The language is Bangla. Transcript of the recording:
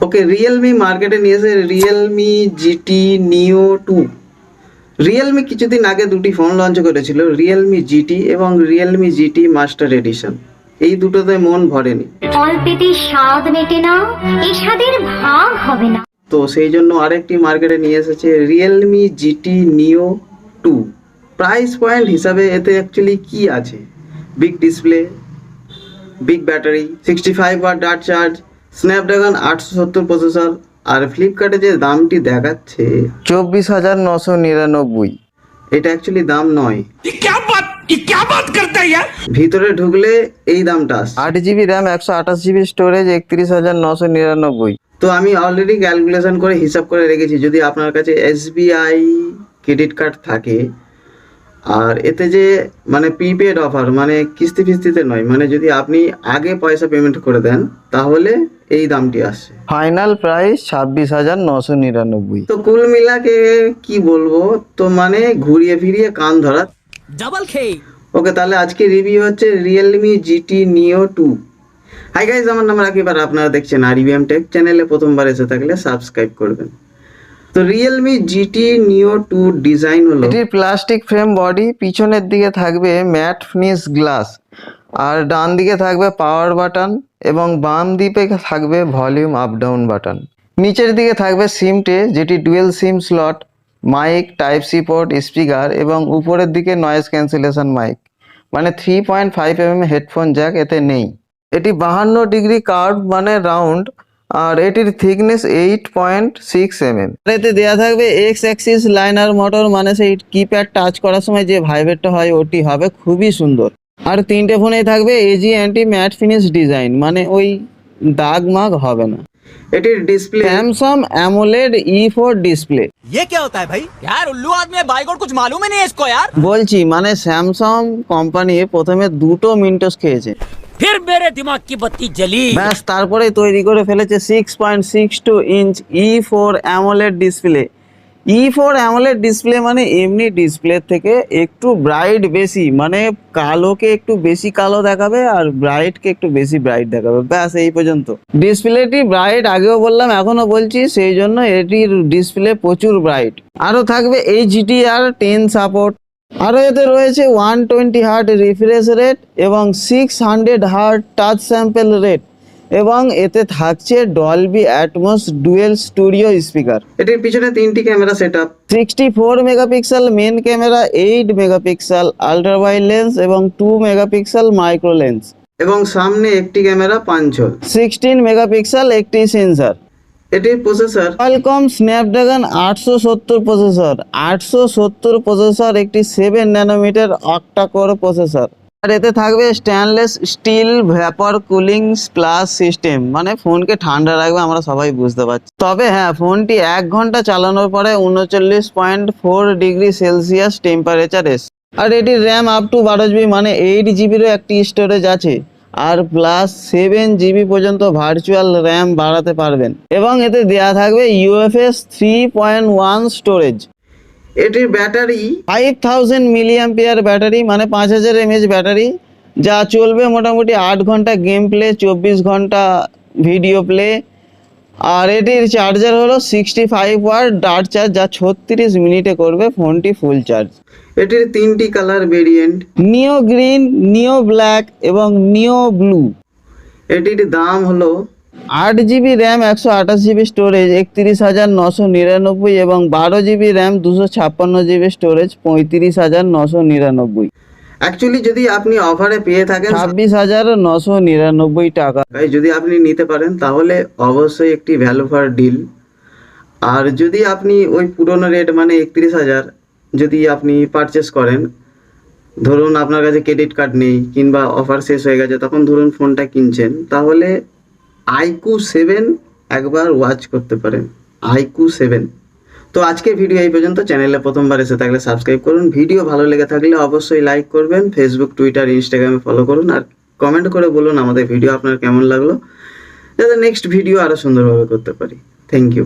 ওকে, রিয়েলমি মার্কেটে নিয়েছে রিয়েলমি জিটি নিও 2। রিয়েলমি কিছুদিন আগে দুটি ফোন লঞ্চ করেছিল, রিয়েলমি জিটি এবং রিয়েলমি জিটি মাস্টার এডিশন। এই দুটোতে মন ভরেনি, অল্পেতে স্বাদ মেটে না, এই স্বাদের ভাগ হবে না। তো সেই জন্য আরেকটি মার্কেটে নিয়ে এসেছে রিয়েলমি জিটি নিও 2। প্রাইস পয়েন্ট হিসাবে এতে অ্যাকচুয়ালি কি আছে? Big display, big battery, 65 watt dart charge, Snapdragon 870 processor, আর ফ্লিপকার্টে যে দামটি দেখাচ্ছে 24,999, এটা অ্যাকচুয়ালি দাম নয়। ভিতরে ঢুকলে এই দামটা আসছে। 8GB RAM, 128GB storage, 31,999। তো আমি অলরেডি ক্যালকুলেশন করে হিসাব করে রেখেছি, যদি আপনার কাছে এসবিআই ক্রেডিট কার্ড থাকে, আর এতে যে মানে প্রিপেড অফার, মানে কিস্তি ফিস্তিতে নয়, মানে যদি আপনি আগে পয়সা পেমেন্ট করে দেন তাহলে এই দামটি আসছে। Final price 26,999। তো কুল মিলাকে কি বলবো, তো মানে ঘুরিয়ে ফিরিয়ে কান ধরা ডাবল খেয়ে। ওকে, তাহলে আজকে রিভিউ হচ্ছে রিয়েলমি জিটি নিও 2। হাই গাইজ, আমার নাম রাকিব আর আপনারা দেখছেন RUM টেক। চ্যানেলে প্রথমবার এসে থাকলে সাবস্ক্রাইব করবেন। তো রিয়েলমি জিটি নিও 2 ডিজাইন হলো, এটির প্লাস্টিক ফ্রেম বডি, পিছনের দিকে থাকবে ম্যাট ফিনিশ গ্লাস, আর ডান দিকে থাকবে পাওয়ার বাটন এবং বাম দিকে থাকবে ভলিউম আপ ডাউন বাটন। নিচের দিকে থাকবে সিম ট্রে, যেটি dual SIM slot, mic, type C port, speaker এবং উপরের দিকে নয়েজ ক্যান্সেলেশন মাইক, মানে 3.5mm হেডফোন জ্যাক এতে নেই। এটি 52 ডিগ্রি কার্ভ মানে রাউন্ড, আর এটির থিকনেস 8.6mm। এতে দেওয়া থাকবে এক্স অ্যাক্সিস লাইনার মোটর, মানে সেই কিপ্যাড টাচ করার সময় যে ভাইব্রেটটা হয় ওটি হবে, খুবই সুন্দর। আর তিনটে ফোনেই থাকবে AG anti mat finish design, মানে ওই দাগ মাগ হবে না। এটির display Samsung AMOLED E4 display. ये क्या होता है भाई? यार उल्लू आदमी है, भाई को कुछ मालूम ही नहीं है इसको यार। বলছি মানে স্যামসাং কোম্পানি প্রথমে দুটো মিন্টোস খেয়েছে, फिर मेरे दिमाग की बत्ती जली। ব্যাস তারপরে তৈরি করে ফেলেছে 6.62 inch E4 AMOLED display. E4 AMOLED display মানে এমনি ডিসপ্লে থেকে একটু ব্রাইট বেশি, মানে কালোকে একটু বেশি কালো দেখাবে আর ব্রাইটকে একটু বেশি ব্রাইট দেখাবে, ব্যাস এই পর্যন্ত। ডিসপ্লেটি ব্রাইট আগেও বললাম, এখনো বলছি, সেই জন্য এটির ডিসপ্লে প্রচুর ব্রাইট। আরও থাকবে HDR10 সাপোর্ট, আরও এতে রয়েছে 120 হার্ট রিফ্রেশ রেট এবং 600 হার্ট টাচ স্যাম্পল রেট, এবং এতে থাকছে Dolby Atmos dual studio speaker. এটির পিছনে তিনটি camera setup, 64 megapixel main camera, 8 megapixel ultra wide lens এবং 2 মেগাপিক্সেল মাইক্রো লেন্স, এবং সামনে একটি ক্যামেরা পাঞ্চল, 16 মেগাপিক্সেল একটি সেন্সর। এটির processor Qualcomm Snapdragon 870 processor, 870 processor, একটি 7 ন্যানোমিটার অক্টা কোর প্রসেসর। আর এতে থাকবে stainless steel vapour cooling plus system, মানে ফোনকে ঠান্ডা রাখবে, আমরা সবাই বুঝতে পারছি। তবে হ্যাঁ, ফোনটি 1 ঘন্টা চালানোর পরে 39.4 ডিগ্রি সেলসিয়াস টেম্পারেচার এসে। আর এটির র্যাম আপ টু 12GB, মানে 8GBরও একটি স্টোরেজ আছে, আর প্লাস 7GB পর্যন্ত ভার্চুয়াল র্যাম বাড়াতে পারবেন। এবং এতে দেওয়া থাকবে UFS 3.1 স্টোরেজ। এটির ব্যাটারি 5000 মিলিঅ্যাম্পিয়ার ব্যাটারি, মানে 5000 mAh ব্যাটারি, যা চলবে মোটামুটি 8 ঘন্টা গেম প্লে, 24 ঘন্টা ভিডিও প্লে। আর এটির চার্জার হলো 65 ওয়াট ডার্ট চার্জ, যা 36 মিনিটে করবে ফোনটি ফুল চার্জ। এটির তিনটি কালার ভেরিয়েন্ট, নিও গ্রিন, নিও ব্ল্যাক এবং নিও ব্লু। এটির দাম হলো 8GB র্যাম, 128GB স্টোরেজ 31,999 এবং 12GB RAM 256GB storage 35,999। Actually যদি আপনি অফারে পেয়ে থাকেন 26,999 টাকা। যদি আপনি নিতে পারেন তাহলে অবশ্যই একটি ভ্যালু ফর ডিল। আর যদি আপনি ওই পুরোনো রেট মানে 31,000 যদি আপনি পারচেস করেন, ধরুন আপনার কাছে ক্রেডিট কার্ড নেই কিংবা অফার শেষ হয়ে গেছে, তখন ধরুন ফোনটা কিনছেন, তাহলে iQOO 7 একবার ওয়াচ করতে পারেন, iQOO 7। তো আজকের ভিডিও এই পর্যন্ত। চ্যানেলে প্রথমবার এসে থাকলে সাবস্ক্রাইব করুন, ভিডিও ভালো লেগে থাকলে অবশ্যই লাইক করবেন, ফেসবুক, টুইটার, ইনস্টাগ্রামে ফলো করুন, আর কমেন্ট করে বলুন আমাদের ভিডিও আপনার কেমন লাগলো, যাতে নেক্সট ভিডিও আরও সুন্দরভাবে করতে পারি। Thank you.